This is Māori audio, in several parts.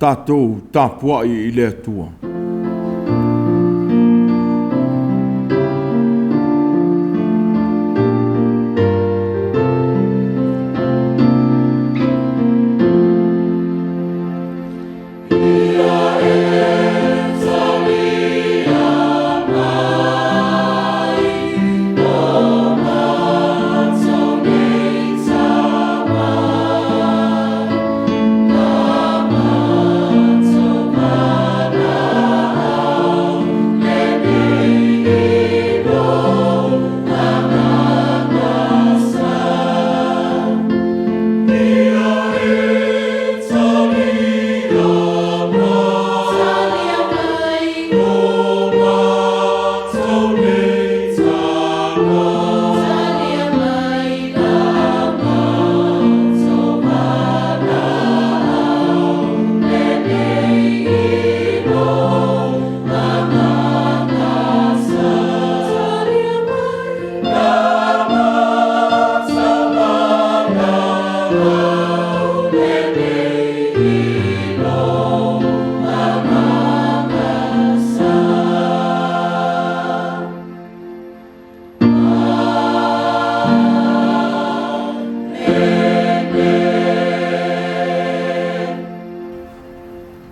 tātou tāpua'i I le atua.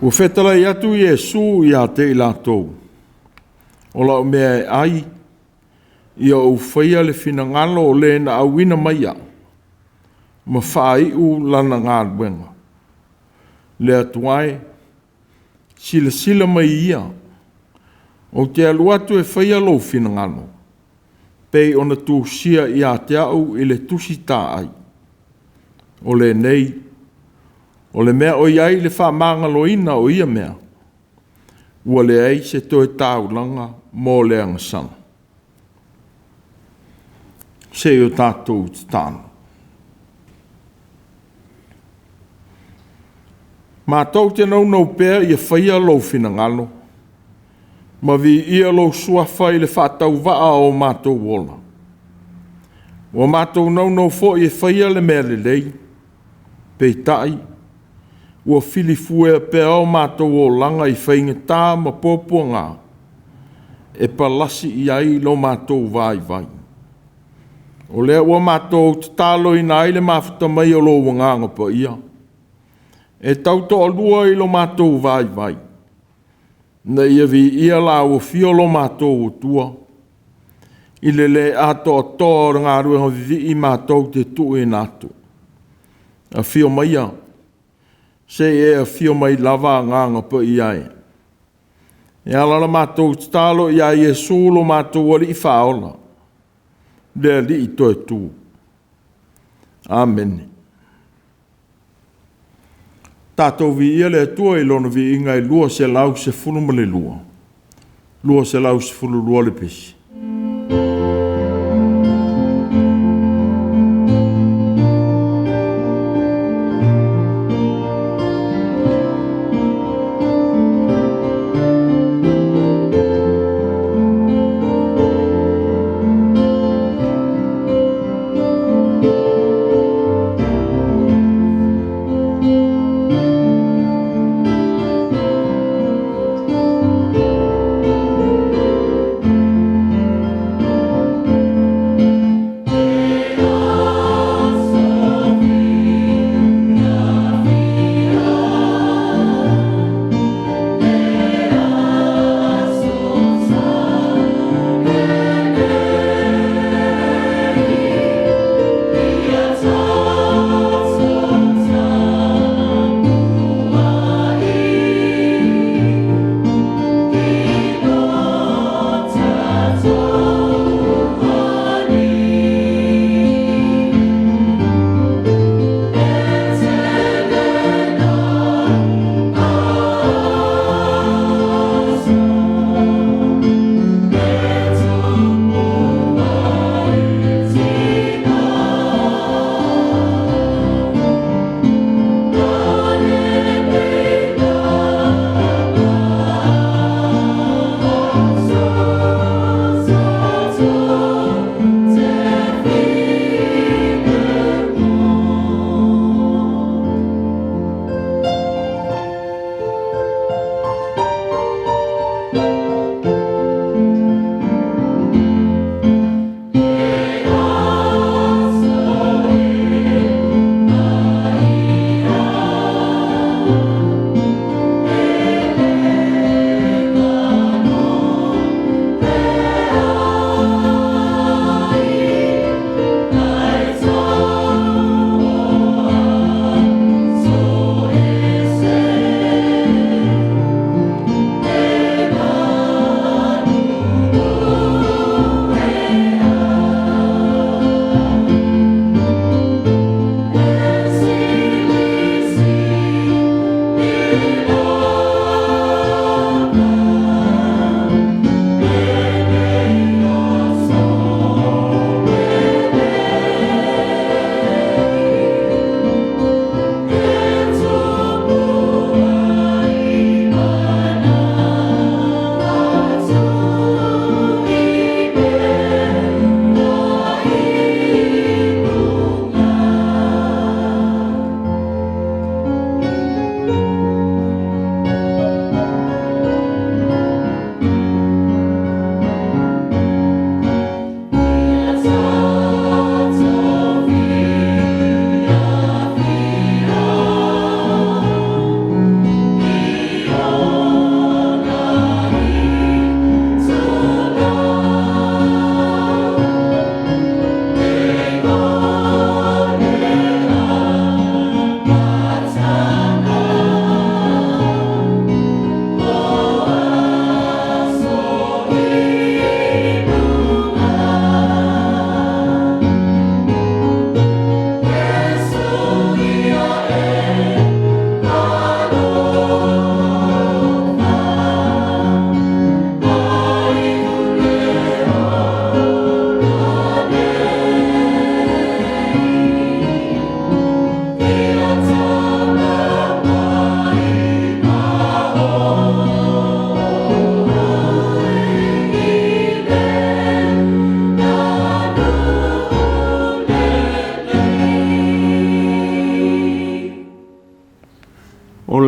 Ua whetalai atu Iesu ia te I lātou. O lau mea ai, ia o faia le Finagalo o le na auina mai au. Ma whaai u lana ngāruenga. Le atuai, sila mai ia. O te alu atu e faia lo Finagalo. Pei ona tūsia ia te au I le tusi tā ai. O le nei, o le mea o iai le whamangaloina o ia mea. Ua le ai se toi tāulanga mō le angasana. Se o tātou tāna. Mātou te nau pēr ia whaia lo Finagalo. Ma vi ia lo suafa I le Faitau waa o mātou wola. Ua mātou nau fo ia whaia le mea le lei. Pei tai. Ua filifue pe o mātou o langa I whainga tā ma pōpua ngā. E palasi I ai lo mātou vai. O lea ua mātou te tālo I nai le mafuta mai o lo wanganga pa ia. E tauto o lua I lo mātou vai. Na ia vi ia la o fio lo mātou o tua. I le ato o tō ngā ruenga vivi I mātou te tue nātu. A fio mai ia. Se a fio mai lava nganga pa iai. E ala mātou tālo ia Iesu lo mātou ali I whaola. Le ali I toi tū. Amen. Tātou vi ia le atua I lona vi ingai lua se lau se fulu ma le lua. Lua se lau se fulu lua le pesi.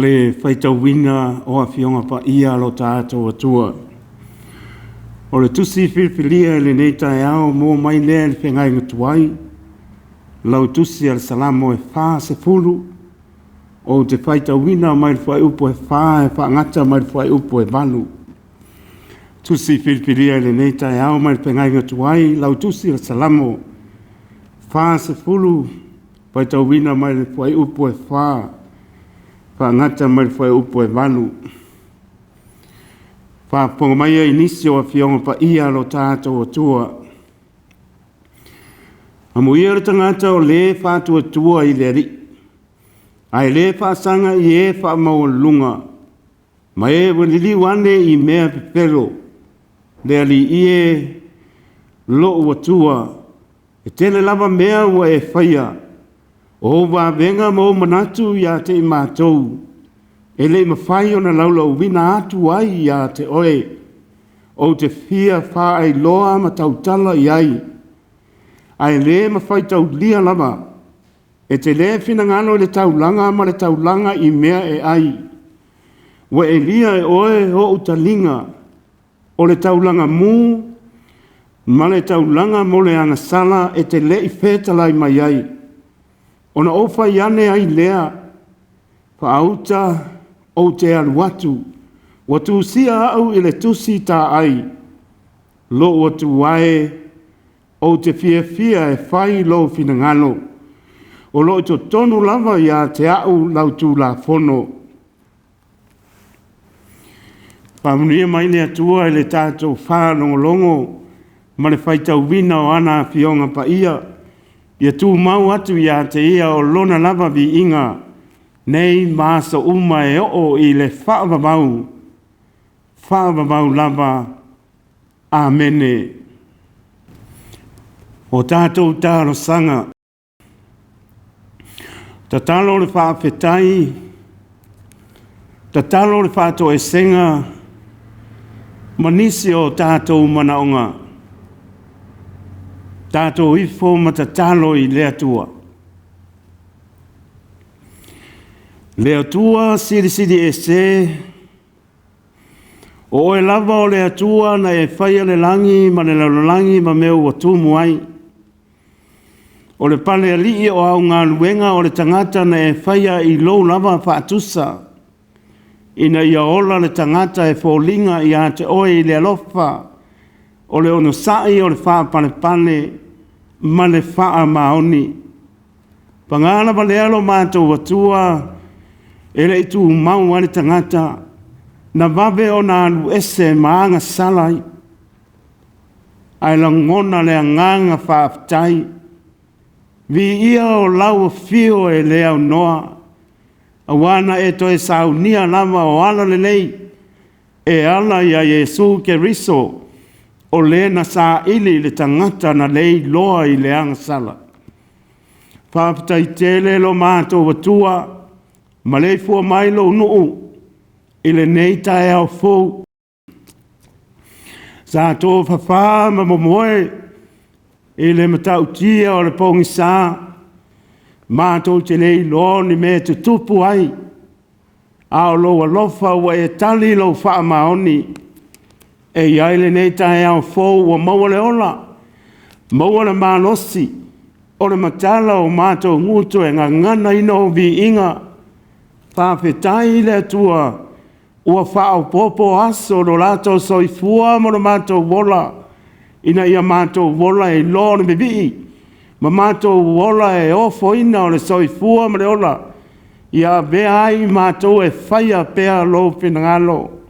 le Faitau wina o a fionga pa ia lo tātou atua. O le tusi whilwhilia le nei tae ao mō mai lea le whengai ngatuai, lau tusi al Salāmo E.F.K.A.S se fulu, o te Faitau wina mai le whai upo E.F.K.A.S e whaangata mai le whai upo e walu. Tusi whilwhilia le nei tae ao mai le whengai ngatuai, lau tusi al Salāmo E.F.K.A.S se fulu, Faitau wina mai le whai upo E.F.K.A.S whaangata mai le whai upo e walu. Whaponga mai e inisio a fionga pa ia lo tātou atua. Amu ia le tangata o le whātua tua i le ri. Ai le whaasanga i e whaamau lunga. Ma e walili wane i mea pepero. Le ali i e loo atua. E tele lava mea ua e whaia. O wa venga mo manatu ia te i mātou. E le mawhai o na laulau wina atu ai ia te oe. O te fia wha ai loa ma tautala i ai. Ai le mawhai tau lia lama. E te le Finagalo le taulanga ma le taulanga i mea e ai. Wa e lia e oe o utalinga. O le taulanga mu. Ma le taulanga mo le angasala e te le i whetalai mai ai. Ona ofa iane ai lea. Whaauta o te aluatu. Watu sia au i le tusi tā ai. Lo watu wae o te fia e whai Lou Finagalo. O lo i to tonu lava ia te au lautu la fono. Pamunia mai le atua i le tātou whālongolongo. Ma le Faitau wina o ana fionga pa ia. Ia tū mau atu ia te ia o lona lava vi inga. Nei māsa uma e o i le whaavavau. Whaavavau lava. Amene. O tātou tāro sanga. Ta talo le whaafetai. Ta talo le whaato e senga. Manisi o tātou manaonga. Tātou ifo matatalo i le atua. Le atua siri e se. O e lava o le atua na e whaia le langi ma le langi ma meu Autū muai. O le pale alii o au Gāluega o le tangata na e whaia i lou lava whaatusa. Ina ia ola le tangata e fōlinga i a te oe i le alofa. O le ono sai o le wha pane ma le wha maoni. Pangana pa le alo mātou atua e le itu mau ane tangata na vawe o na alu ese maanga salai. Ai langona le anganga whaaftai. Vi ia o lau fio e lea noa. Awana e toi saunia lama o ala le lei. E ala ia Yesu ke riso. O le na sa ili le tangata na lei loa i le angasala. Whaapatai tele lo mātou watua. Ma le fua mai lo nuu. I le nei tae au fōu. Sa tō whawha ma momoe. I le matau tia o le pongi sā. Mātou te lei lo ni me te tupu ai. Ao lo alofa wa e tali lo wha maoni. E iai le nei tae au fōu wa maua le ola. Maua le mālosi. O le matala o mātou ngutu e ngā ngana ino vi inga. Whawhetai le atua. Ua whao popo aso lo lato soifua mo le mātou wola. Ina ia mātou wola e lo le bebi. Ma mātou wola e ofo ina o le soifua mo le ola. Ia bea ai mātou e whaia pea Lou Finagalo.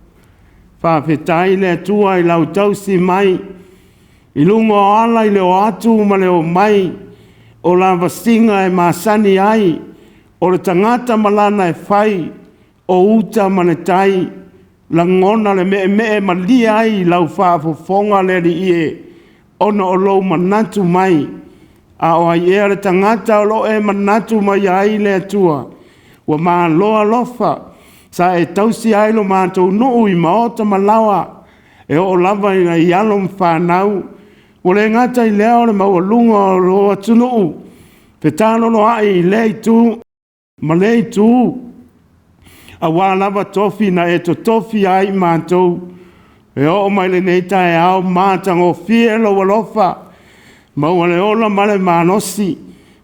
Whawhetai le atua i lau tausi mai. I lungo ala i leo atu ma leo mai. O la vasinga e masani ai. O le tangata malana e whai. O uta manetai. Langona le me malia ai lau whaafofonga le li ie. Ona o lou manatu mai. A o ai ea le tangata o lo e manatu mai ai le atua. Wa maa loa lofa. Sa e tausi ai lo mātou nuu i maota malawa. E o lava i na ialo mwhanau. O le ngata i leo le maua lunga o lo atunuu. Pe tālo lo ai i le i tū. Ma le i tū. A wā lava tofi na e to tofi ai mātou. E o mai le nei tae au mātango fie lo walofa. Maua le ola male mānosi.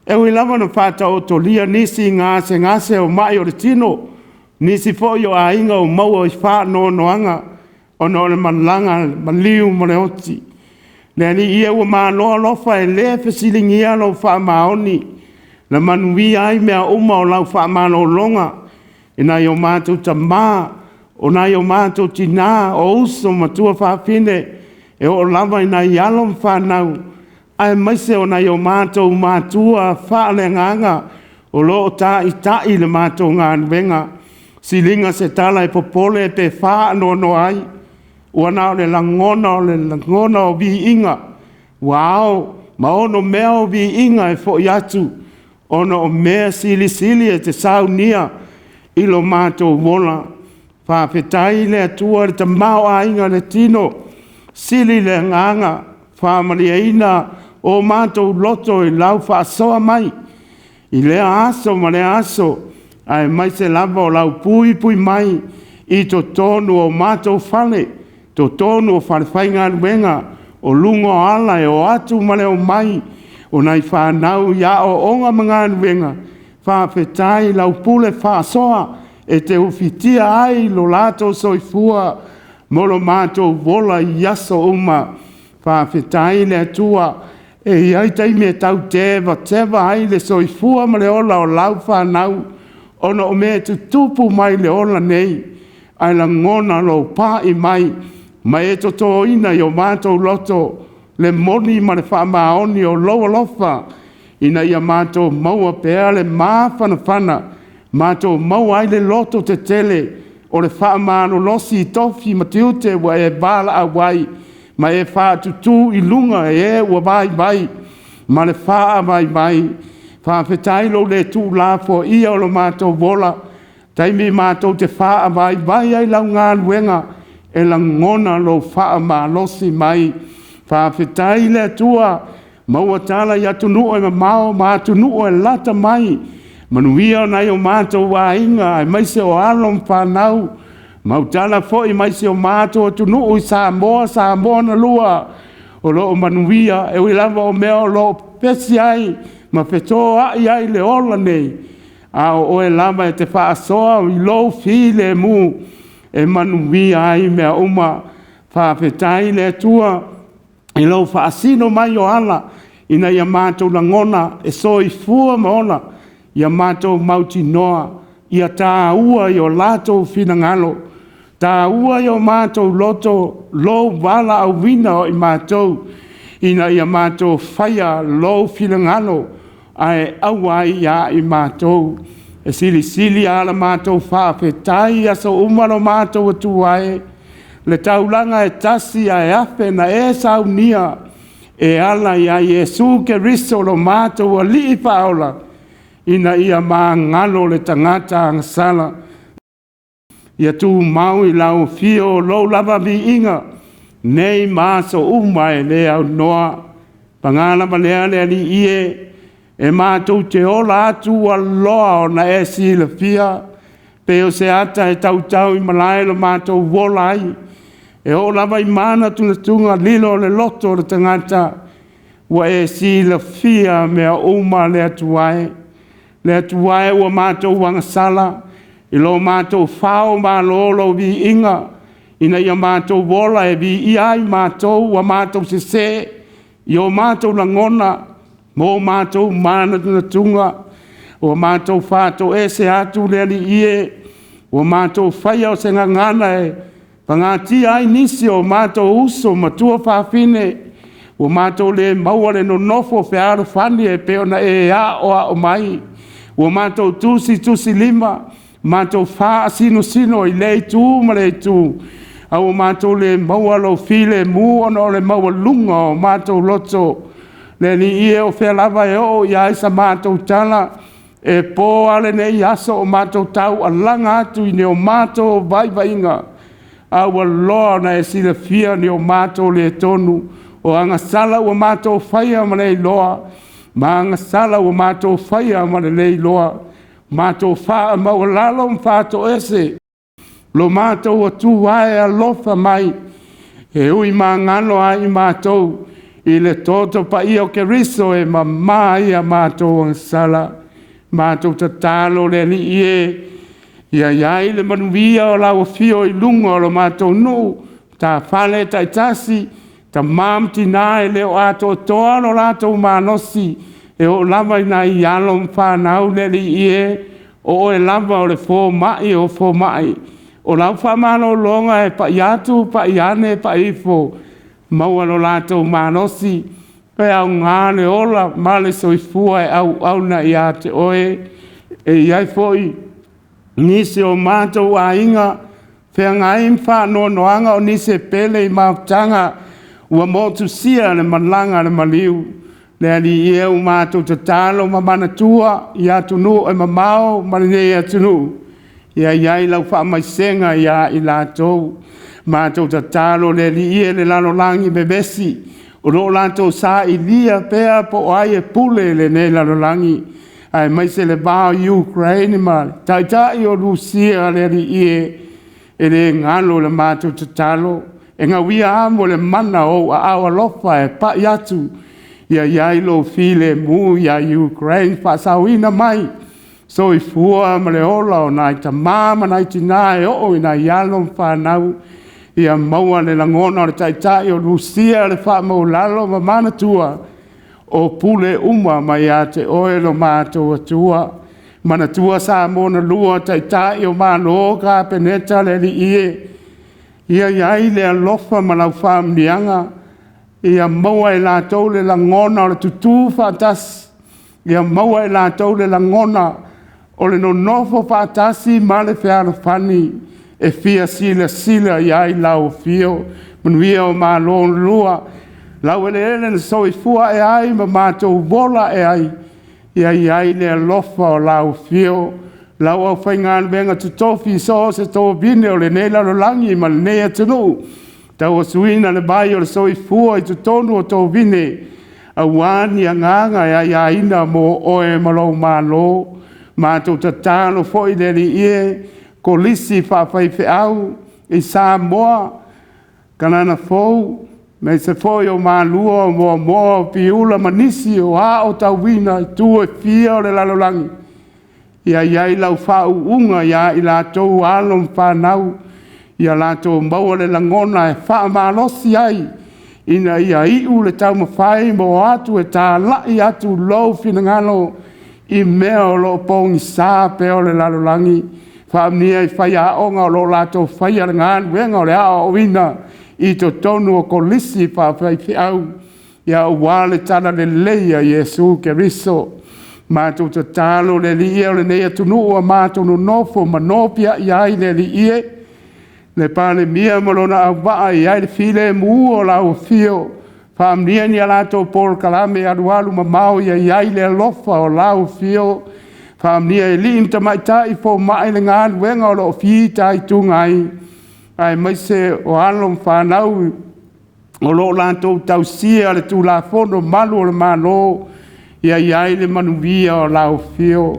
E ui lava na Faitau to lia nisi ngase o mai o le tino. Nisi fo yo a inga o maua i wha no noanga. O no le malanga, maliu mo le oti. Le ni ia ua mānoa lofa e le fesilingia lo wha maoni. Na manui ai mea uma o lau wha mano longa. Ina yo mātou ta mā. O na yo mātou tina o uso matua whawhine. E o lava ina ialom whanau. Ai maise o na yo mātou mātua whaale nganga. O lo ta i tai le mātou ngā nwenga. Silinga se tala e popole te wha no ai. Ua nao le langona o vi inga. Wao, ma ono mea o vi inga e fo iatu. Ono o mea sili e te saunia. Ilo mātou wola. Whawhetai le atua le ta mao a inga le tino. Sili le nganga. Whamalia ina o mātou loto i lau whaasoa mai. I lea aso ma le aso. Ai mai se lava o lau pui mai. I to tonu o mātou whale. To tonu o whalewhainga wenga. O lungo ala e o atu ma leo mai. O nai whanau ia o onga mga wenga. Whawhetai lau pule whaasoa. E te ufitia ai lo lato soifua. Molo mātou wola i aso uma. Whawhetai le atua. E iai taime tau teva ai le soifua ma le ola o lau whanau. Ono o mea tu tupu mai le ola nei. Ai la ngona lo pā i mai. Mai e to tō ina i o mātou loto. Le moni ma le whamaoni o loa lofa. Ina ia mātou maua pēa le māwhana. Mātou maua ai le loto te tele. O le whamano losi i tofi matiute wa e bala a wai. Ma e wha tutu i lunga e ua vai. Ma le wha vai. Whawhetai lo le tū lāfo ia o lo mātou wola. Taimi mātou te wha vai ai lau ngā luenga. E la ngona lo wha ma losi mai. Whawhetai le atua. Maua tala i atunu e mamao ma atunu e lata mai. Manuia nei o mātou wa inga. Ai maise o alom whanau. Mautala foi maise o mātou atunu i Salāmo na lua. O lo o manuia e ui lava o mea o lo pesi ai. Ma whetō ai le ola nei. A o e lava e te whaasoa i lo fi le mu. E manuia ai mea uma. Whawhetai le atua. I lo whaasino mai o ala. Ina ia mātou langona. E so i fua maona. Ia mātou mauti noa. Ia tāua i o Lou Finagalo. Tāua i o mātou loto. Lo wala au wina o i mātou. Ina ia mātou faia Lou Finagalo. Ai awai ia i mātou. E sili ala mātou whawhetai aso umaro mātou atuae. Le taulanga e tasi a e na e saunia. E ala ia Iesu ke riso lo mātou a li paola. Ina ia maa ngalo le tangata angasala. Ia tu mau i lau fio lo lava vi inga. Nei māso umai le au noa. Pangana malea le ali ie. E mātou te ola atu a loa o na e si le fia. Peo se ata e tautau i malai lo mātou wolai. E o lava i mana tunga lilo le loto le tangata. Wa e si le fia mea uma le atuae. Le atuae ua mātou wangasala. I lo mātou whao mā lolo vi inga. Ina ia mātou wola e vi iai mātou wa mātou se. I o mātou langona. Mō mātou mana tunga. O mātou whātou e se atu le ali ie. O mātou whaia o se ngangana e. Pangati ai nisi o mātou uso matua whawhine. O mātou le maua le no nofo whiaro whani e peona e a o mai. O mātou tusi lima. Mātou wha sino i lei tū ma lei tū. A o mātou le maua lo file mu ono le maua lunga o mātou loto. Le ni ie o whea lava e o i aisa mātou tala. E pō ale nei aso o mātou tau a langa atu i ne o mātou vai inga. A ua loa na e sila fia ni o mātou le tonu. O anga sala ua mātou whaia ma lei loa. Ma anga sala ua mātou whaia ma lei loa. Mātou wha maulalo mwhato ese. Lo mātou atu wae alofa mai. E ui mā ngano ai mātou. I le toto pa i o ke riso e mamai a mātou ang sala. Mātou ta tālo le li ie. Ia iai le manuia o lau fio i lunga o lo mātou nu. Ta whale ta itasi. Ta mamti nā e leo ato toa lo lātou mānosi. E o lava i nā i alo mwhanau le li ie. O e lava o le fō mai o fō mai. O lau whamano longa e pa iatu, pa iane, pa ifo. Maua lo lātou mānosi. Pe au ngāne ola, male soifua e au na i ate oe. E iai foi. Nise o mātou a inga. Whea ngai mwhano noanga o nise pele i Mafutaga. Ua motu sia le malanga le maliu. Le ali i eu mātou te tālo ma manatua. I atunu e mamao, marinei atunu. Ia iai lau wha mai senga ia i lātou. Mātou te tālo le ali i le lalo langi bebesi. O ro lātou sa i lia pea po ai e pule le ne lalo langi. Ai mai se le bao Ukraine mali. Tai o Rusia le ali i e le ngalo le mātou te tālo. E ngā wia amo le mana o a awa lofa e pa iatu. Ia iai lo file mu ia Ukraine pa sawina mai. So i fua ma le ola o nai ta mama nai tina e o i nai ialo mwhanau. Ia maua le langona o le tai o Rusia le wha maulalo ma manatua. O pule uma mai a te oe lo mātou atua. Manatua sa mona lua tai o malo ka peneta le li ie. Ia iai le alofa ma lau whamnianga. Ia maua e lātou le langona o le tutu whaatasi. Ia maua e lātou le langona o le nonofo whaatasi ma le whiaro whani. E fia sila iai lau fio. Manuia o mā lōn lua. Lau ele ele na soi fua e ai ma mātou wola e ai. Ia iai le alofa o lau fio. Lau au whaingan venga tutofi so se tō bine o le neila lo langi ma le nea tunu. Tau o suina le bai o le soi fua i tutonu o tō bine. A wani a nganga e ai aina mo oe malou malo. Mātou tatalo foi le li ie. Ko lisi whawhai whiau i Samoa. Kanana fau. Me se foi o malua o moa piula manisi o a o tau wina i tu e fia o le lalolangi. Ia iai lau whau unga ia i lātou alom whanau. Ia lātou maua le langona e wha malosi ai. Ina ia iu le tau mawhai mo atu e tā lai atu Lou Finagalo. I mea o lo pongi sā pe o le lalolangi. Whaamnia i whai a onga o lo lātou whai a ngan wenga o le a o wina. I to tonu o kolisi whawhai whiau. Ia o wale tana le leia Iesu ke riso. Mātou te tālo le li ie o le nei atunu o mātou no nofo manopia i ai le li ie. Le pāne mia malona au waa i ai le file mu o lau fio. Whaamnia ni a lātou Paul Kalame arualu mamau i ai le lofa o lau fio. Whaamnia e li imta maita i fo mai le ngān wenga o lo fi tai tungai. Ai mai se o alom whanau o lo lātou tausia le tū la fono malu o le malo. Ia iai le manuia o lau fio.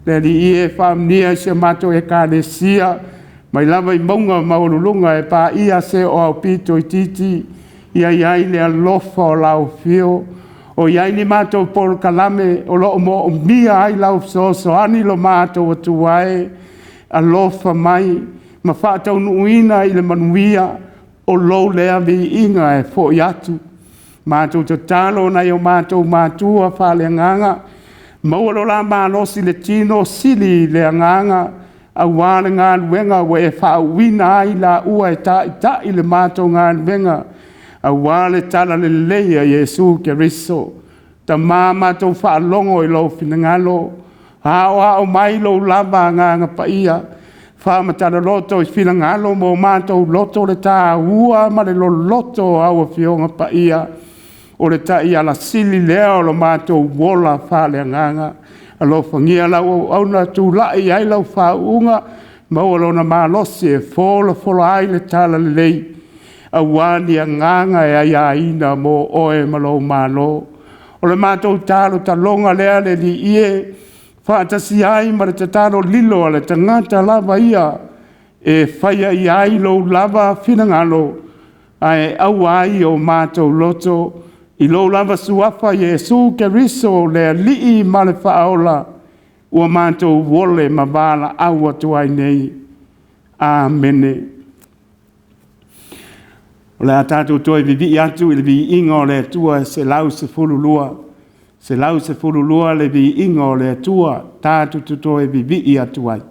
Le li ie whaamnia se mato E.F.K.A.S. Mai lava i maunga maurulunga e pā ia se o au pito i titi. Ia iai le alofa o lau fio. O iai ni mato Paul Kalame o lo mo o mia ai lau so ani lo mato o tuae. Alofa mai. Ma whaatau nuina i le manuia o lo lea vi inga e fo iatu. Mātou te tālo nei o mātou Mātua whale nganga. Maua la mālosi le tino sili le nganga. A wāle ngā wenga we e whauina ai la ua e ta i le mātou ngā wenga. A wāle tala le leia Iesu ke riso. Ta mā mātou whaalongo i Lou Finagalo. Hao mai lo lava nganga pa ia. Whamatara loto i Finagalo mo mātou loto le tā ua ma le loto au a fionga pa ia. O le tai ala sili lea o lo mātou wola whale nganga. Alo whangia lau au na tū lai ai lau whaunga. Mau alo na mālosi e whola ai le tala le lei. A wani a nganga e ai aina mo oe malo malo. O le mātou tālo talonga lea le li ie. Whaatasi ai ma le tataro lilo a le tangata lava ia e whaia i ai lo lava Finagalo ai au ai o mātou loto i lo lava suafa Iesu Keriso le lii ma le whaola ua mātou wole ma wala au atu ai nei. Amene. O le tātou toi vivi atu i le vi inga o le atua se lau se fululua. Se lau se fululua le vi inga o le atua tātou toi vivi atu ai.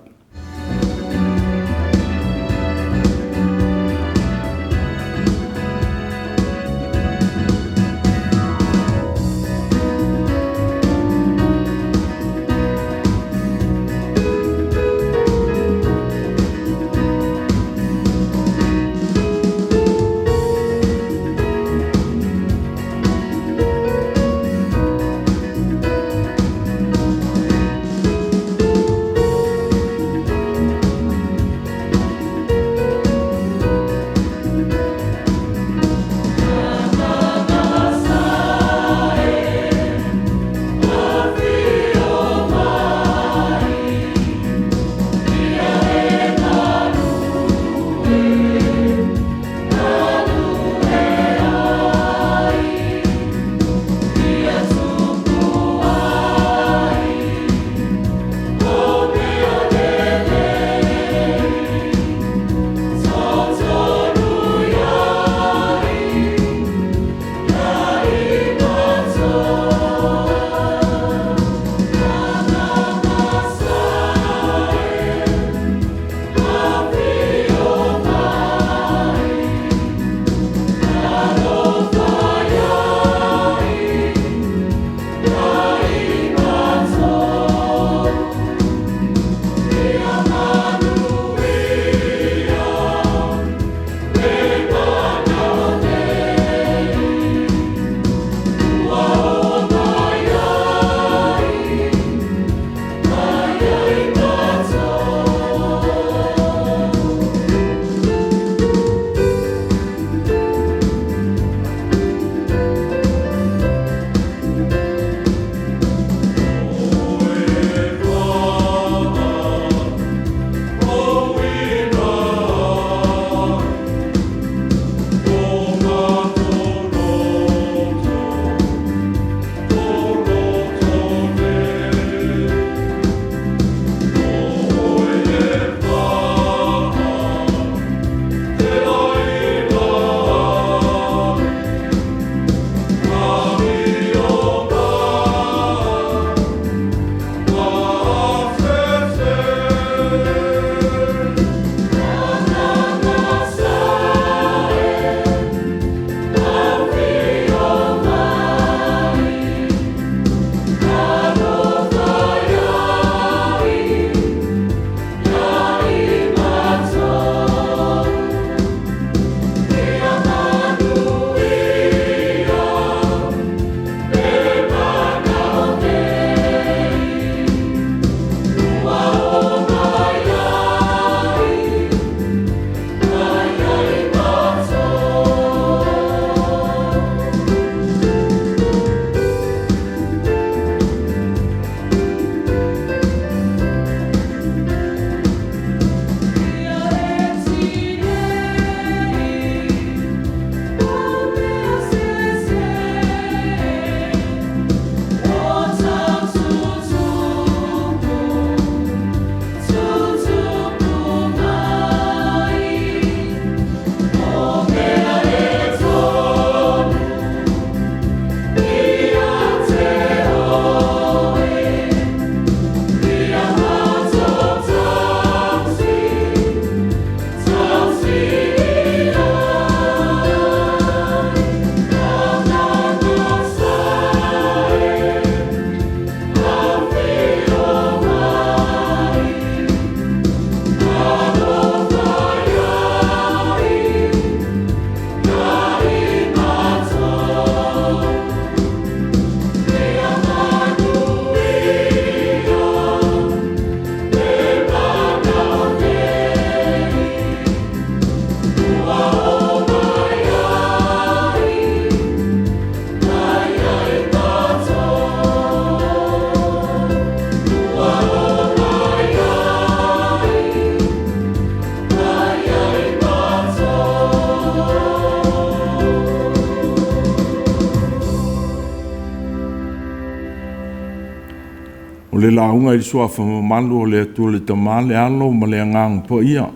le launga i sua whamamalu o le atua le tamale alo ma le angang po ia.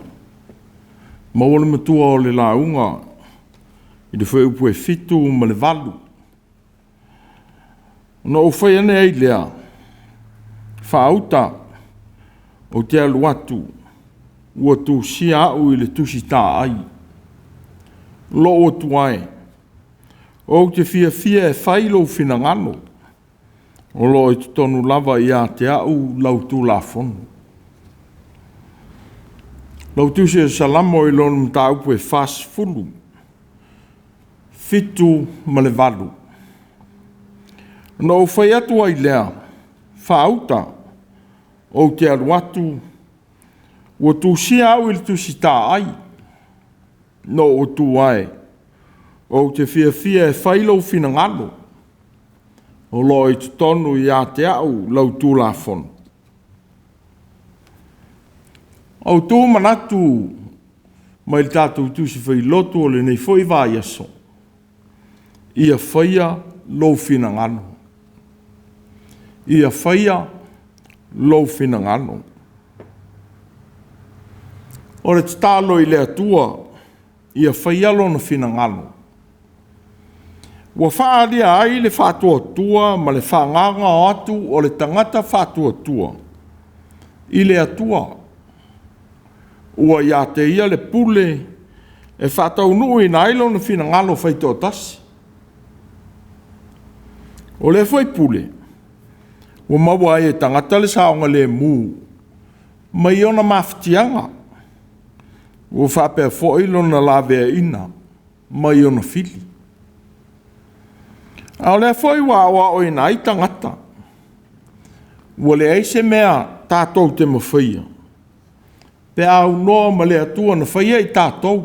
Ma ole matua o le launga i le whai upu e fitu ma le valu. No o whai ane ei lea, whaauta o te alu atu, ua Tusi au i le Tusi tā ai. Lo o tuae, o te fia e whai Lou Finagalo, o lo i tonu lava i a te au lau tū la fonu. Lau Tusi e Salāmo i lonu mta upu e fas fulu, fitu ma le valu. No whai atu ai lea, whaauta, o te alu atu, ua Tusi au i le Tusi tā ai, no o tuae, o te fia e whai Lou Finagalo, o lo i tonu i a te au lau tū la fonu. Autū manatu mai le tātou Tusi whai lotu o le nei foi vai aso. Ia whaia Lou Finagalo. Ia whaia Lou Finagalo. O le talo i le atua, ia whaia lona Finagalo. Ua whaaria ai le whātua tua ma le whanganga o atu o le tangata whātua tua. I le atua. Ua ia te ia le pule e whātau nui na ilo na Finagalo Faitau tasi. O le whai pule. Ua maua e tangata le saonga le mū. Mai ona mafutianga. Ua whapea fo ilo na lavea ina. Mai ona fili. Au le foi wa o ina i tangata. Ua le eise mea tātou te mawhaia. Pe au noa ma le atua na whaia i tātou.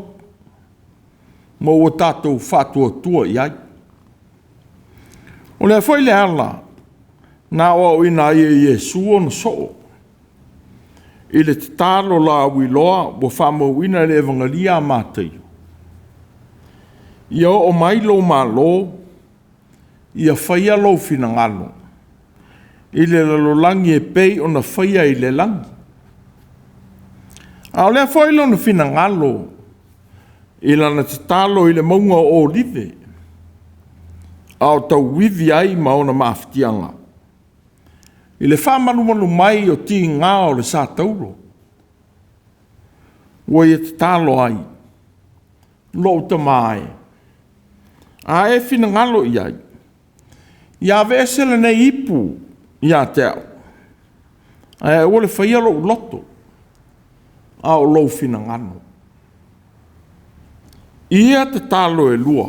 Ma ua tātou whātua tua i ai. O le foi le ala. Nā o ina i Iesu o na soo. I le talo la wiloa ua whamau ina le evangelia mātai. Ia o mai lo malo. Ia whaia Lou Finagalo. I le lalolangi e pei o na whaia i le langi. Au lea whailo na Finagalo. I lana te talo i le maunga o olive. Au tau wivi ai ma ona mafutianga. I le whamanumanu mai o ti ngā o le sātauro. Ua i te talo ai. Lou tamae. A e Finagalo i ai. Ia vesele nei ipu ia te au. E ole whaia lo loto. Au Lou Finagalo. Ia te talo e lua.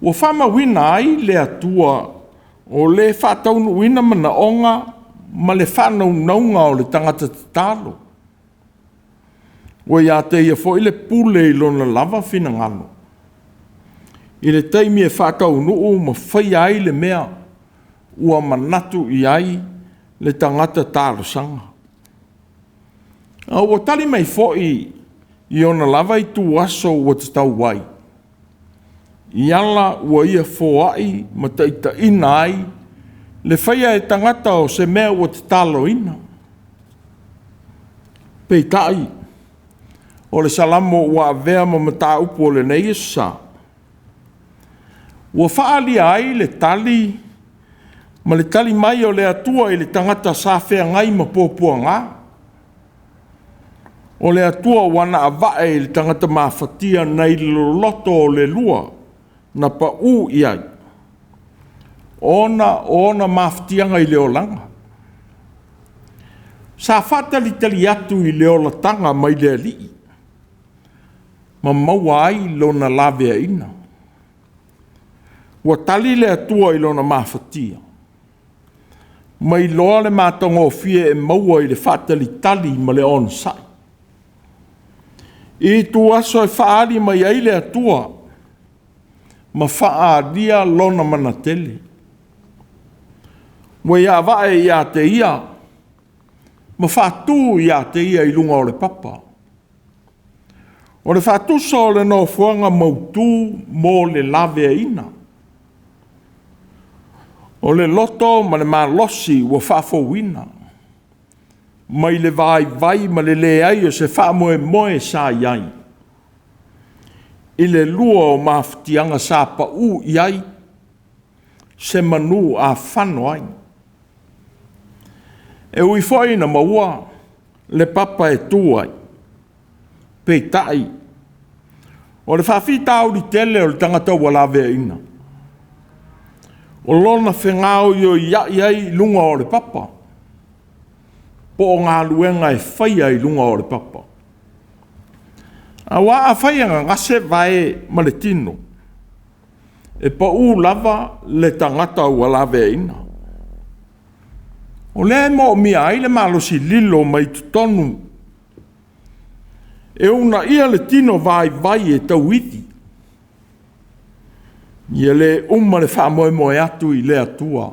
Ua whama wina ai le atua o le whataunu wina mana onga ma le whanau naunga o le tangata te talo. Ua ia te ia fo ile pule i lona lava Finagalo. I le taimi e whakau nuu ma whai ai le mea ua manatu i ai le tangata tārosanga. Ua tali mai fōi i ona lava i tū aso ua te tau wai. I ala ua ia fōai ma taita ina ai le whaia e tangata o se mea ua te talo ina. Pei tai, o le Salāmo ua avea ma mata upo le nei esa. Ua whaalia ai le tali, ma le tali mai o le atua i le tangata sāwhea ngai ma pōpua ngā. O le atua wana avae i le tangata mawhatia nei loto o le lua, na pa u i ai. Ona mawhatianga i leo langa. Sa whatali tali atu i leo latanga mai le li. Ma maua ai lona lavea ina. Ua tali le atua i lona mawhatia. Mai loa le mātonga o fie e maua i le whatali tali ma le onsai. I tu aso e whaari mai ai le atua. Ma whaaria lona manatele. Ua ia vae ia te ia. Ma whātū ia te ia i lunga o le papa. O le whātusa o le no fuanga mautū mō le lavea ina. O le loto ma le malosi ua whaafowina. Mai le vai ma le ai o se whaamoe sa iai. I le lua o mafutianga sa pa u iai. Se manu a whano ai. E ui foi na maua le papa e tuai. Peitai. O le Faitau di tele o le tangata walawe ina. O lona whengao iai lunga o le papa. Po o Gāluega e faia i lunga o le papa. A wā a faia ngase vai ma le tino. E pa u lava le tangata walawe ina. O le mo mia ai le malosi lilo mai tutonu. E una ia le tino vai e tauiti. Ia le le whaamoe atu i le atua.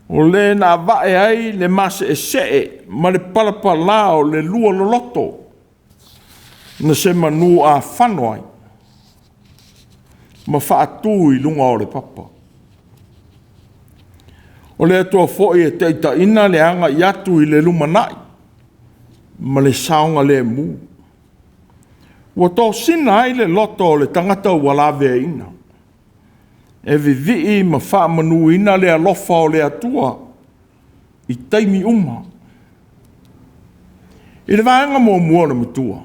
O le na vae ai le mase e see ma le palapala o le lua loloto. Na se manu a whano ai. Ma whaatu i lunga o le papa. O le atua foi e teita ina le anga i atu i le lumanai. Ma le saonga le mu. Ua tō sina ai le loto o le tangata walawe ina. E vivi ma whaamanu ina le alofa o le atua. I taimi uma. I le vaenga mua muona matua.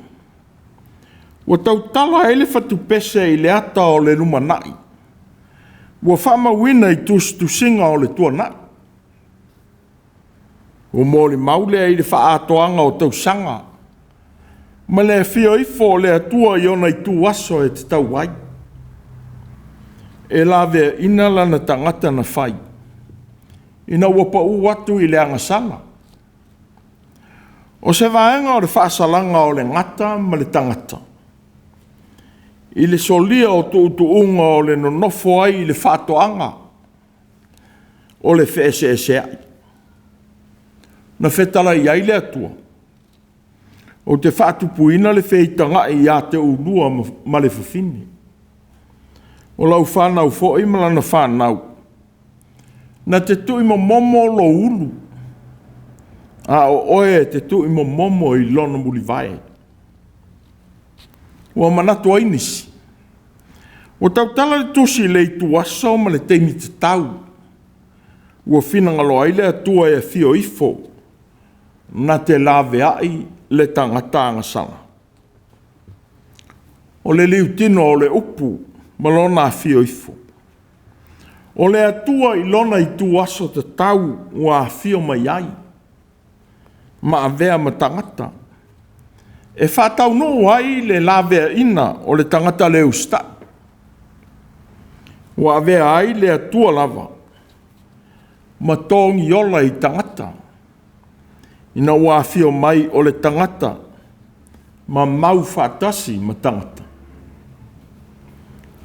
Ua tau tala ele fatu pese i le ata o le lumanai. Ua whaamawina i tusinga o le tuanai. Ua mōli maule i le whaatoanga o tau sanga. Ma le fio ifo le atua i ona i tu aso e te tau wai. E la vea ina lana tangata na whai. Ina ua pa u atu i le angasala. O se vaenga o le whaasalanga o le ngata ma le tangata. I le solia o tuutuunga o le nonofo ai i le whaatoanga. O le whese ai. Na whetala i ai le atua. O te whaatupuina le wheitanga i a te ulua ma le whawhini. O lau whanau fo i malana whanau. Na te tui mo momo lo ulu. A o oe te tui mo momo i lona muli vai. Ua manatu ainisi. O tau tala le tusi le i tuaso ma le teimi te tau. Ua Finagalo ai le atua e fio ifo. Na te lawe ai le tangata angasala. O le liutino o le upu, ma lona a fio ifo. O le atua i lona i tuaso te tau, ua a fio mai ai. Ma a vea ma tangata. E whatau no ai le lawe ina o le tangata le usta. Ua a vea ai le atua lava. Ma tongi ola i tangata. Ina ua fio mai o le tangata, ma mau whaatasi ma tangata.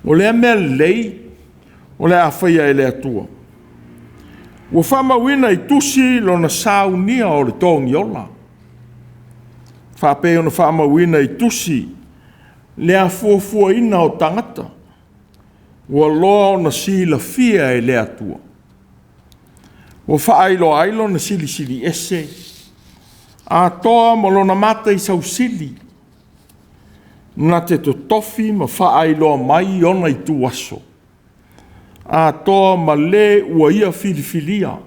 O lea mea lei, o lea awhaia e lea tua. Ua whamawina i tusi lona saunia o le tongi ola. Whape ona whamawina i tusi, lea fuafua ina o tangata. Ua loa ona sila fia e lea tua. Ua whaailo na sili ese. A toa malona mata i sausili. Na te to tofi ma whaailoa mai ona i tu aso. A toa ma le ua ia filifilia.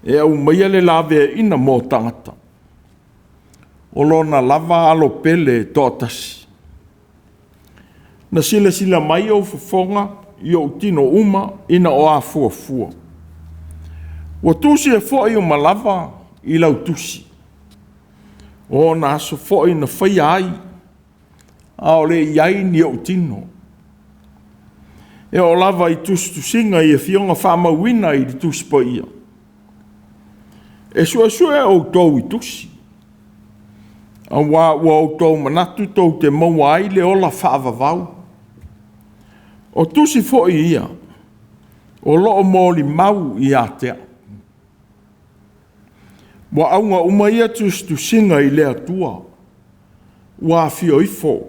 E au maia le lawe ina mō tangata. O lona lava alo pele tōtasi. Na sila mai au fafonga i au tino uma ina o a fuafua. Ua tusi e fōi o malava i lau tusi. O na aso fōi na whaia ai. A o le iai ni au tino. E o lava i tusinga i e fionga whamawina i di tuspa ia. E sua au tau i tusi. A wā au tau manatu tau te maua ai le ola whaavavau. O tusi fōi ia. O loo mōli mau i atea. Wa aunga umaia tusinga i le atua. Wa fio ifo.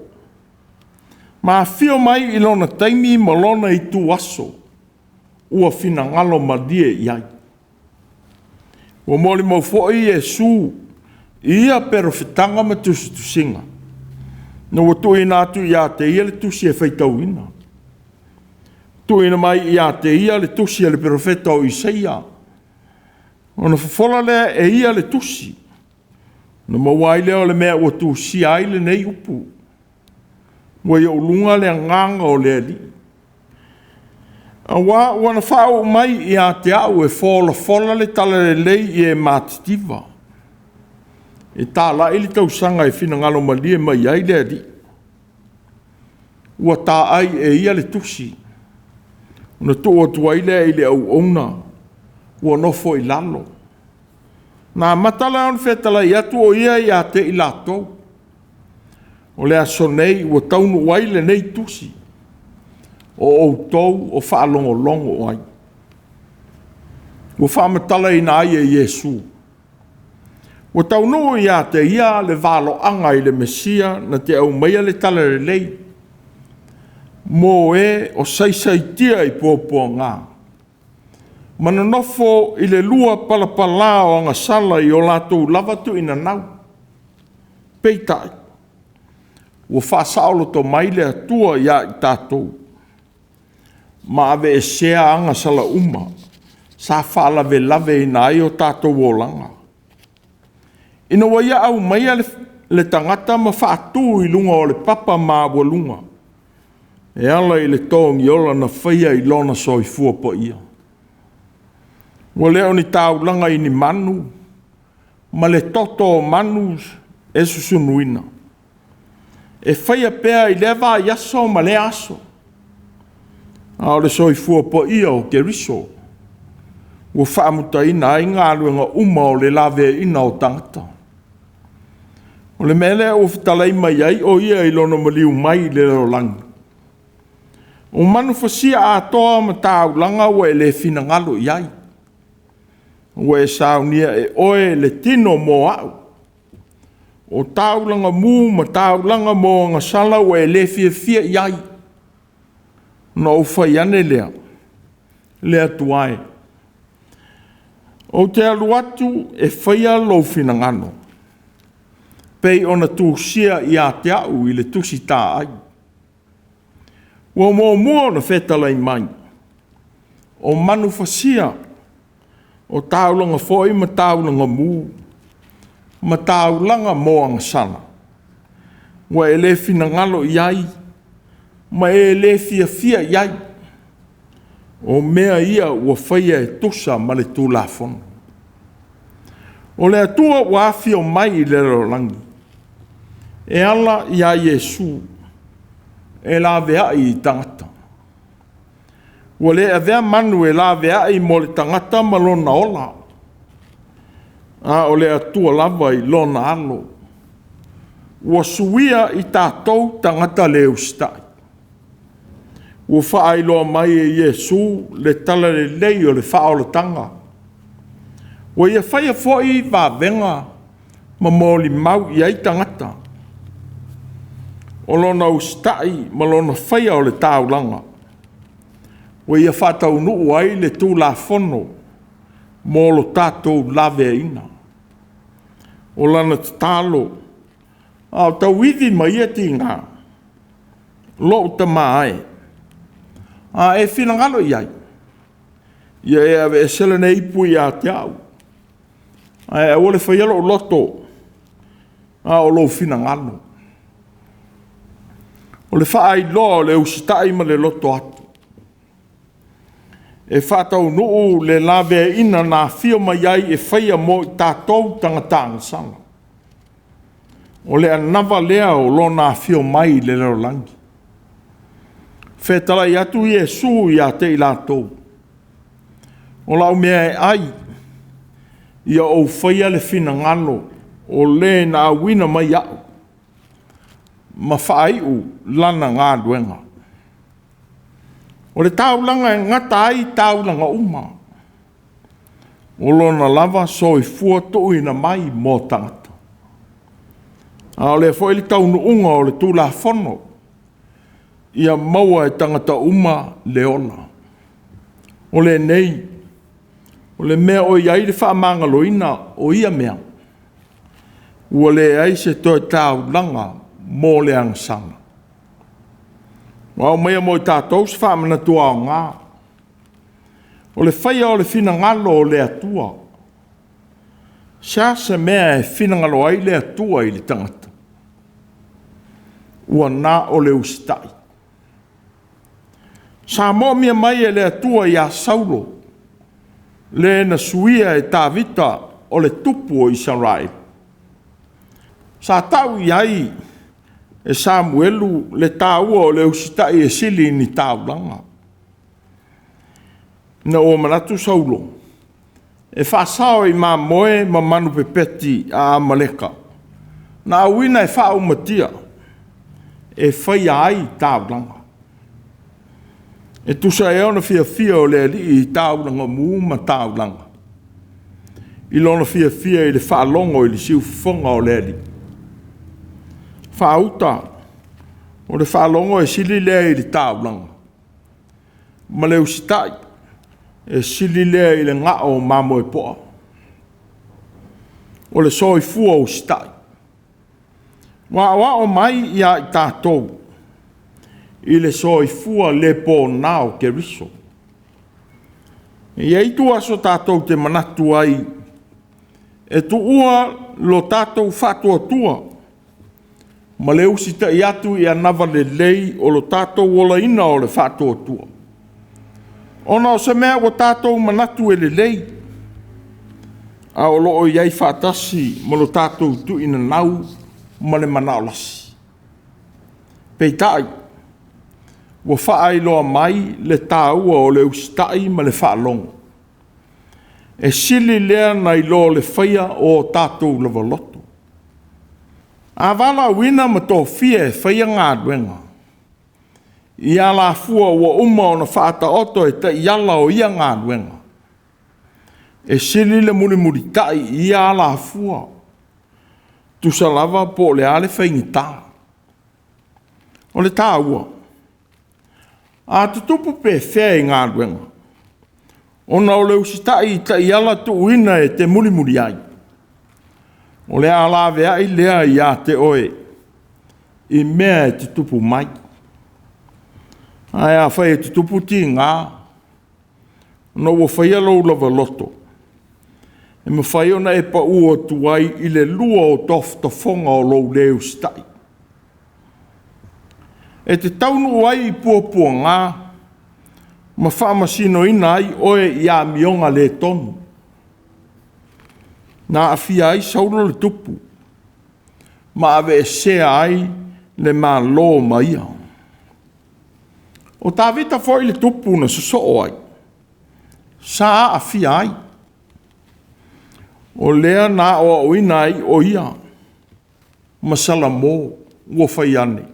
Ma fio mai i lona taimi ma lona i tu aso. ua finagalo malie iai. Ua moli mau fo'i Iesu ia perofetaga ma tusitusiga. Na ua tuuina atu iā te ia le tusi e faitauina. Tuuina mai iā te ia le tusi e le perofeta o Isaia. Ona fofola lea e ia le tusi. Na mauai lea o le mea ua tusia ai le nei upu. Ua ia ulunga le nganga o le ali. Awa wana whao mai iā te au e fola le tala le lei i e mātitiva. E tā la ili tausanga e finagalo malie mai ai le ali. Ua tā ai e ia le tusi. Una tua tuai lea i le au ona. Ua nofo i lalo. Nā matala on whetala i atu o ia i a te i lātou. O lea sonei ua taunu wai le nei tusi. O Autū o whaalongolongo ai. Ua whaamatala i nā ia Iesu. Ua taunu i a te ia le valo anga i le Mesia na te au maia le tala le lei. Mo e o saisaitia i pōpua ngā. Mana nofo i le lua palapala o anga sala i o lātou lavatu ina nau. Peitai. Ua whaasaolo to mai le atua ia i tātou. Ma ave e sea anga sala uma. Sa whaalave lave i nai o tātou o langa. Ina wa ia au maia le tangata ma whaatū i lunga o le papa ma ua lunga. E ala i le tōngi ola na faia i lona soi fua po ia. Wa leo ni tau langa i ni manu. Ma le toto o manu e susunuina. E faia pea i lewa yaso ma le aso. A le soi fua po ia o ke riso. Ua whaamuta ina ai ngā luenga uma o le lawe ina o tangata. O le mele o fitalai mai ai o ia i lono maliu mai le rolangi. O manu fasia a toa ma tau langa ua e le finagalo i ai. Ua e saunia e oe le tino mo au. O tau langa mu ma tau langa mo anga sala ua e le fia i ai. No ufai ane lea. Lea tuae. O te alu atu e whaia Lou Finagalo. Pei ona tūsia i a te au i le tusi tā ai. Ua mua na whetalai mai. O manu fasia. O taulanga foi ma taulanga mu. Ma taulanga moanga sana. Ua e le Finagalo i ai. Ma e le fia i ai. O mea ia ua whaia e tusa ma le tūlafona. O le atua ua awhio mai i le rolangi. E ala i a Iesu. E la vea i tangata. Ua le avea manu e la vea i mo le tangata ma lona ola. A o le atua lava i lona alo. Ua suia i tātou tangata le ustai. Ua whaailoa mai e Iesu le tala le lei o le whaolotanga. Ua ia whaia foi va venga ma moli mau i ai tangata. O lona ustai ma lona whaia o le taulanga. Ua ia whatau nuu ai le tū la fono mo lo tātou lawe ina. O lana talo. Au tau iwi mai e ti ngā. Lo uta mai. A e Finagalo i ai. Ia e ave e sele nei pui a te au. A e ole whaialo o loto. A o Lou Finagalo. O le whaai loa le usitai ma le loto atu. E whatau nuu le lawe ina nā whio mai ai e whaia mo i tātou tangatanga sanga. O le anawa lea o lo nā whio mai le rolangi. Whetala i atu Iesu i a te i lātou. O lau mea e ai. Ia o whaia le Finagalo. O le na awina mai au. Ma whaai u lana ngā duenga. O le taulanga e ngata ai taulanga uma. O lona lava so i fua tuuina mai mō tangata. A o le fo ili taunu unga o le tūla fono. Ia maua e tangata uma le ona. O le nei, o le mea o iai le whaamangaloina o ia mea. Ua le ai se toi tau langa mō le angsanga. Wa o mea mo i tātou se whaamana tua o ngā. O le faia o le Finagalo o le ATUA. Sia se mea e Finagalo ai le ATUA i le tangata. Ua nā o le ustai. Sa mo mia mai e le ATUA i a Saulo. Le na suia e tāvita o le tupu o Israel. Sa tau i ai e Samuelu le tāua o le ustai e sili ni tāulanga. Na o manatu Saulo. E whaasao i mā moe ma manu pepeti a Amaleka. Na awina e wha umatia. E whai ai tāulanga. E tusa e ona fia o le ali i tāulanga mū ma tāulanga. I lona fia i le whaalongo i le siufonga o le ali. Whaauta o le whaalongo e sili lea i le tāulanga. Ma le usitai e sili lea i le ngao mamo e poa. O le soi fua usitai. Wa o mai ia i tātou. I le soi fua le pō nao ke riso. I eitu aso tātou te manatu ai. E tu ua lo tātou whatua tua. Ma le usita i atu i anawa le lei o lo tātou ola ina o le whatua tua. Ona o se mea o tātou manatu e le lei. A o loo iai whaatasi ma lo tātou tu ina nau ma le manaolasi. Peitai, wa whaai loa mai le tāua o le ustai ma le whaalongo. E sili lea nei lo le whaia o tātou lava loto. A wala wina ma tō fia e whaia ngā duenga. I ala fua ua uma o na whaata oto e ta iala o ia ngā duenga. E sili le muri tai i ala fua. Tusa lava po le ale whaingi tā. O le tā ua. A tutupu pe whea i ngā duenga. Ona o le usitai ta iala tu uina e te muri ai. O le ala vea i lea i a te oe. I mea e tutupu mai. Ai a whai e tutupu ti ngā. No o whai alau lava loto. E ma whai ona e pa ua tuai i le lua o tofta fonga o lou leo stai. E te taunu ai i puapua ngā. Ma whaamasino ina ai oe i a mionga le tonu. Na a fia ai saulo le tupu. Ma ave e sea ai le mā lo maia. O tā vita foi le tupu na soso ai. Sa a fia ai. O lea na o ina ai o ia. Ma Salāmo ua whai ane.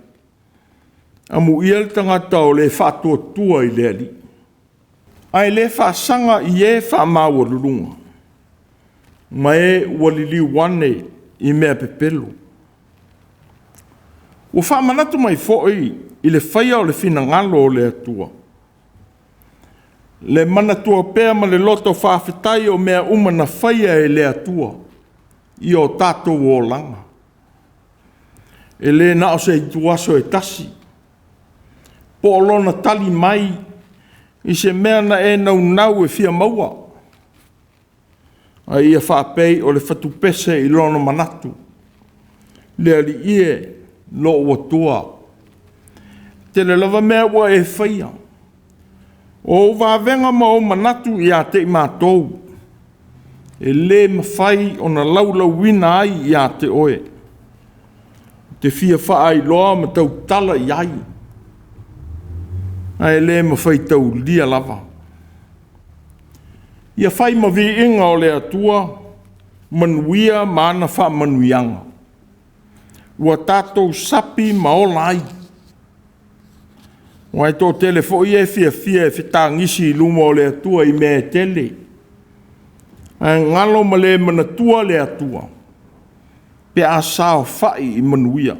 Amu ia le tangata o le whātua tua i le ali. Ai le whaasanga i e whaamaua lulunga. Ma e walili wane i mea pepelo. Ua whaamanatu mai fo'i i le whaia o le Finagalo o le ATUA. Le manatua pēr ma le loto whaafetai o mea umana whaia e le ATUA i o tātou o langa. E le nao se i tuaso e tasi. Po o lona tali mai i se mea na e nau e fia maua. A ia whaapei o le whatupese i lona manatu. Le ali ie lo ua tua. Te le lava mea ua e whaia. O wavenga ma o manatu i a te mātou. E le mawhai o na laulau wina ai i a te oe. Te fia wha ai loa ma tau tala i ai. Ai le mawhai tau lia lava. Ia whai ma vi inga o le ATUA, manuia maana wha manuianga. Ua tātou sapi ma o lai. Wai tō telefo i e fia e whitangisi i luma o le ATUA i mea tele. Ai ngalo ma le manatua le ATUA. Pe a sao whai i manuia.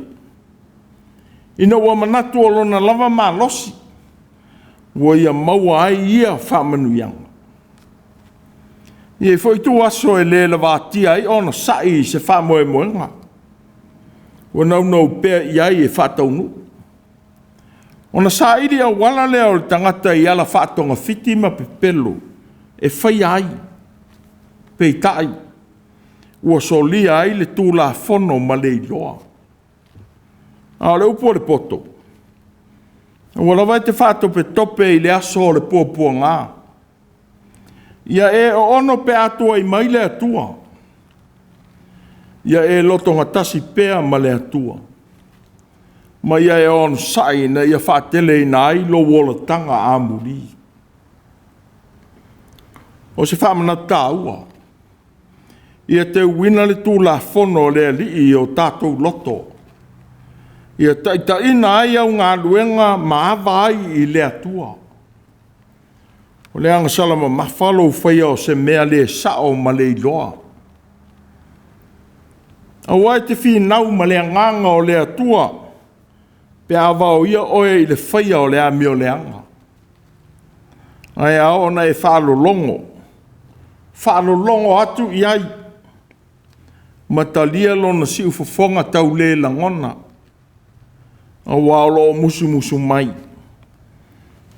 Ina ua manatu o lona lava ma losi. ua ia maua ai ia whamanuianga. Ia foi tu aso e le lavatia ai ona sai se whamoe moenga. Ua nau pea iai e whataunu. Ona sa iri au wala lea o le tangata i ala whatonga fiti ma pepelo e whai ai. Peitai. Ua solia ai le tūla whono ma le iloa. A le upo le poto. Ua lawai te whato pe tope i le aso le puapua ngā. Ia e o ono pe atua i mai le atua. Ia e lotonga tasi pea ma le atua. Ma ia e ono sai na ia whaatele i nai lo wola tanga a muri. O se whamana tāua. Ia te wina le tūla whono le li i o tātou loto. Ia taita ina ai au ngā luenga maawa ai i le atua. O le anga Salāmo mawhalo whaia o se mea le sao ma le iloa. Awai te whinau ma le nganga o le atua. Pe awao ia oe i le whaia o le ami o le anga. Ai ao na e whalolongo. Whalolongo atu i ai. Matalia lona si ufafonga tau le langona. Awalo musu mai.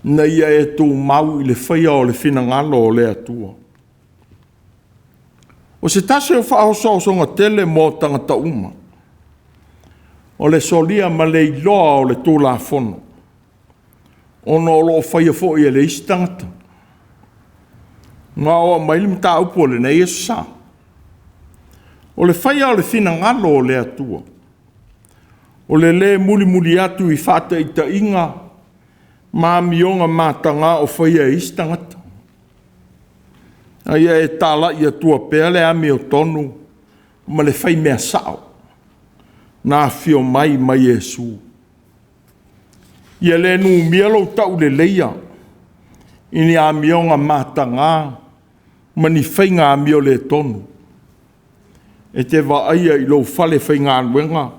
Na ia e tū mau i le whaia o le Finagalo o le atua. O se tase o whaosonga tele mō tangata uma. O le solia ma le iloa o le tūla whono. Ono o lo whaia fo i le istangata. Ngā oa mailim tā upo le nei esa. O le whaia o le Finagalo o le atua. O le muli atu i whata i ta inga. Mā mionga mātanga o whaia i istangata. Aia e tāla i atua pēr le ami o tonu. Ma le whai mea sao. Nā whio mai Iesu. Ia le nu mielo tau le leia. Ini a mionga mātanga. Ma ni whai ngā mio le tonu. E te wa aia i lo whale whai ngā luenga.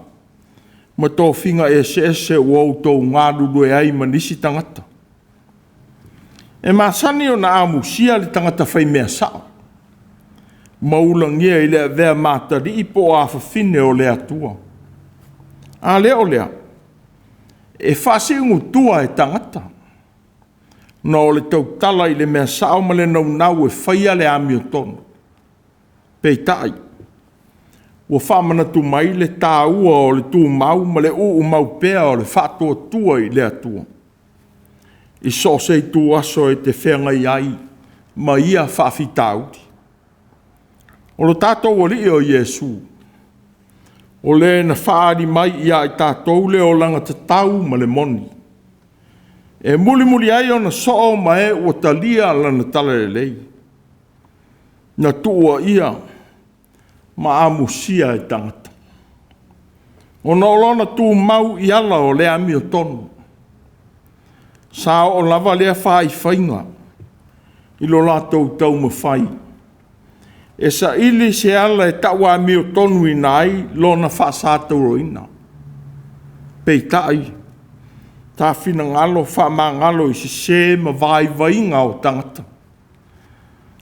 Ma tō whinga e se o Autū ngā lulu e ai manisi tangata. E māsani o na amusia le tangata whai mea sao. Maulangia i lea vea mātari i po a whawhine o lea tua. A lea o lea. E whasi ungu tua e tangata. No le tau tala i le mea sao ma le nau e whaia le ami o tonu. Peitai. Ua whamana tu mai le tāua o le tū mau ma le mau pēa o le whātua tua i le atua. I so sei tū aso e te whenga i ai, ma ia whawhitauti. O lo tātou o li o Iesu. O le na whaari mai ia i tātou le o langa te tau ma le moni. E muli ai o na soo ma e ua talia lana tala le lei. Na tua ia, ma amusia e tangata. O na olona tū mau i ala o le ami o tonu. Sa o lava lea whai whainga. I lo lātou tau ma whai. E sa ili se ala e taua ami o tonu i nai, lo na whaasātou roina. Peitai. Tā Finagalo, whamangalo i se ma vai vainga o tangata.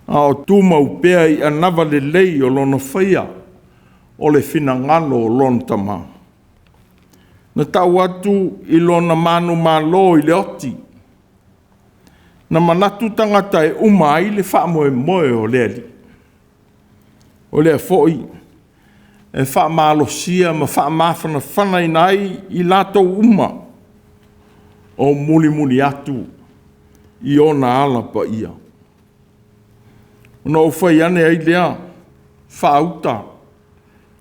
A o tūmau pēa i anawa le lei o lona whaia o le Finagalo o lona tamā. Na tau atu i lona manu malo i le oti. Na manatu tangata e umai le whamoe moe o le ali. O le foi e whamalosia ma whamawhana whanai nai i lato uma o muli atu i ona ala pa ia. No whai ane ai lea, whauta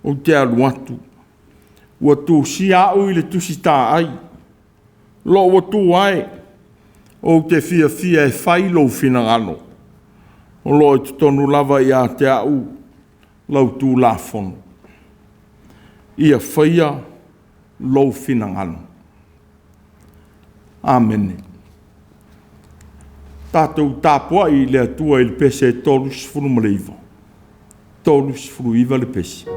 o te alu atu. Ua Tusi au i le Tusi tā ai. Lo ua tū ai, o te fia e whai Lou Finagalo. O lo i tonu lava i a te au, lau tū la whono. Ia whaia Lou Finagalo. Amen. Tātou tāpua i le atua i le pese e tolus furu maleiva. Tolus furu iwa le pese.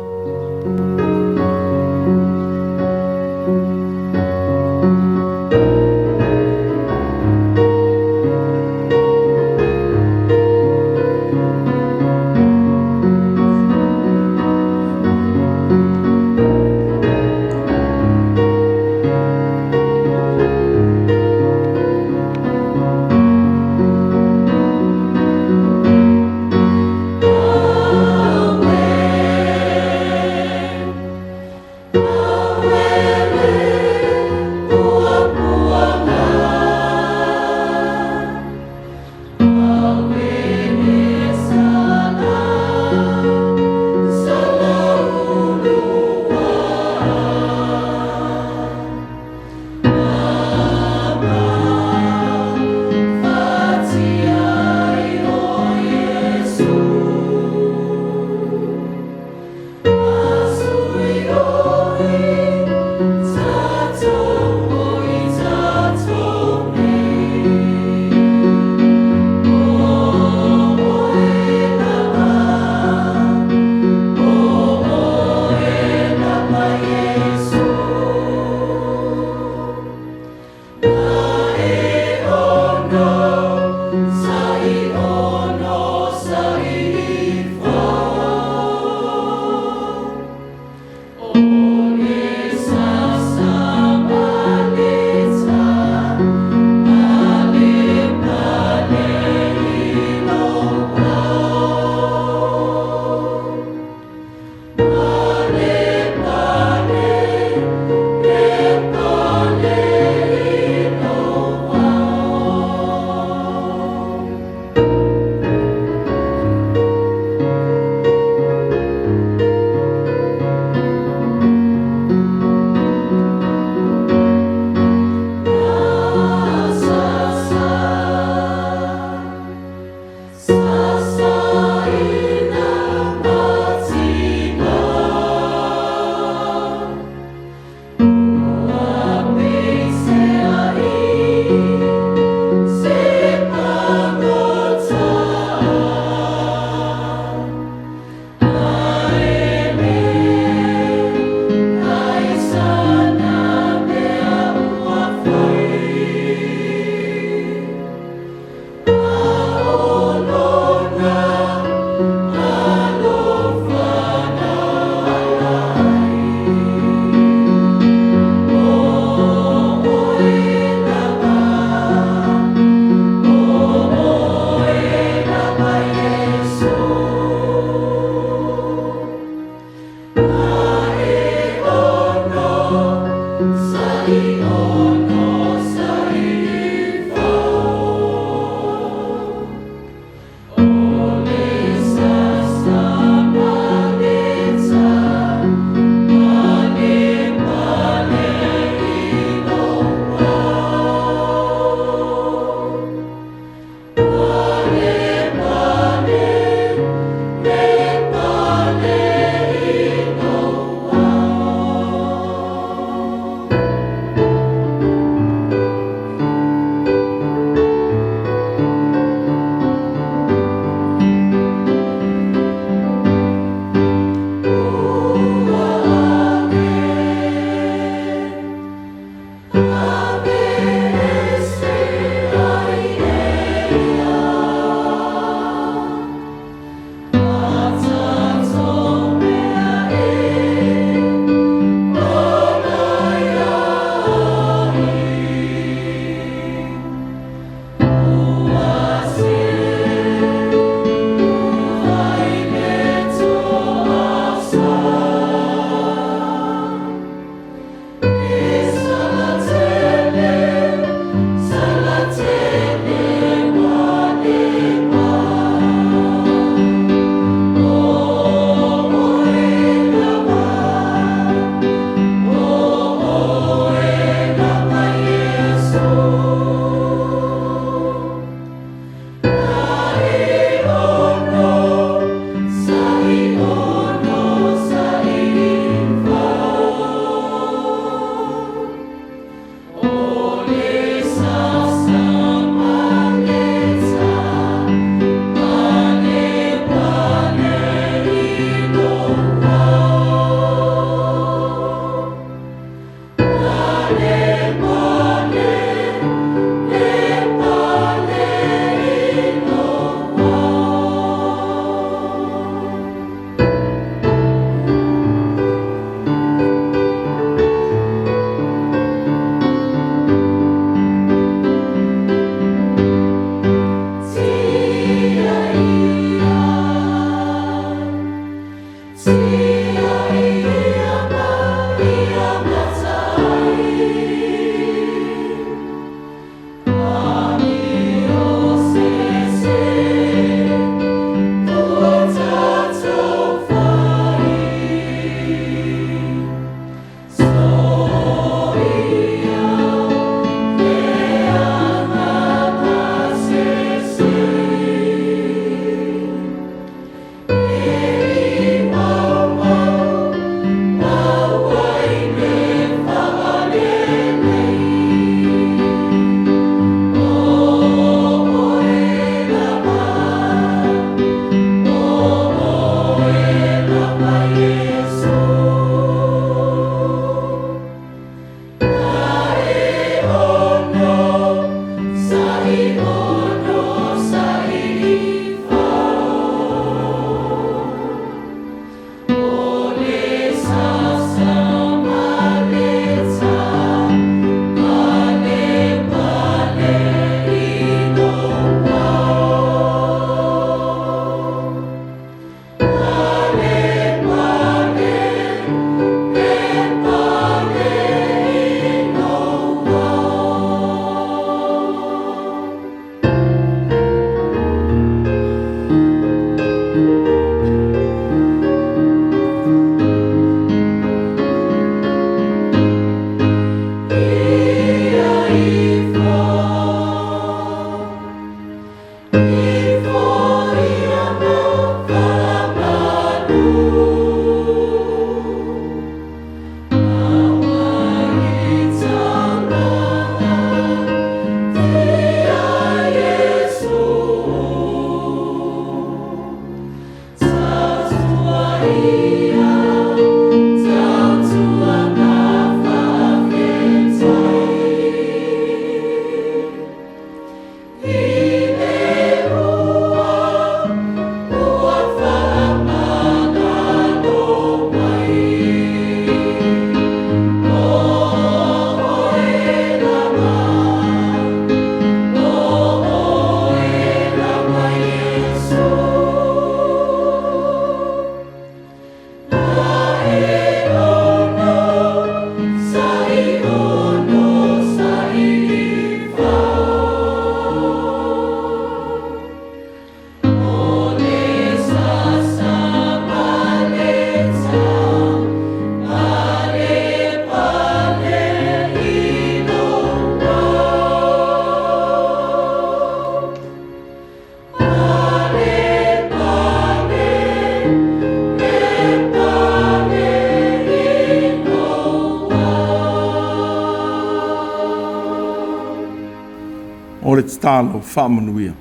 o le talo whamanuia.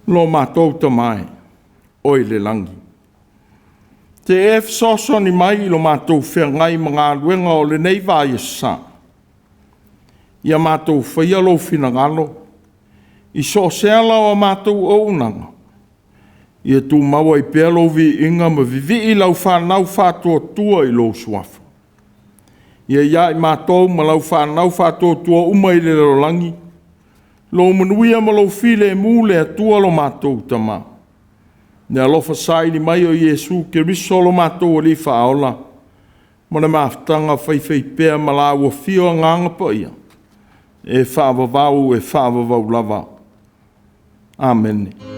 Lo mātou ta mai, oi le langi. Te e fisoso ni mai ilo mātou whengai mga luenga o le nei vai sa. Ia mātou faia Lou Finagalo. I so seala o mātou o unanga. Ia tu maua I pēa lou vi inga ma vivi I lau whanau whātua tua I lou suafu. Ia ia I mātou ma lau whanau whātua tua umai le rolangi. Lou manuia ma lou file mūle atua lo mātou tama. Nea lofa sai ni mai o Iesu ke riso lo mātou o li whaola. Mana Mafutaga whai pēa ma la ua fio nganga pa ia. E whaavavau e whaavavau lava. Amen. Mai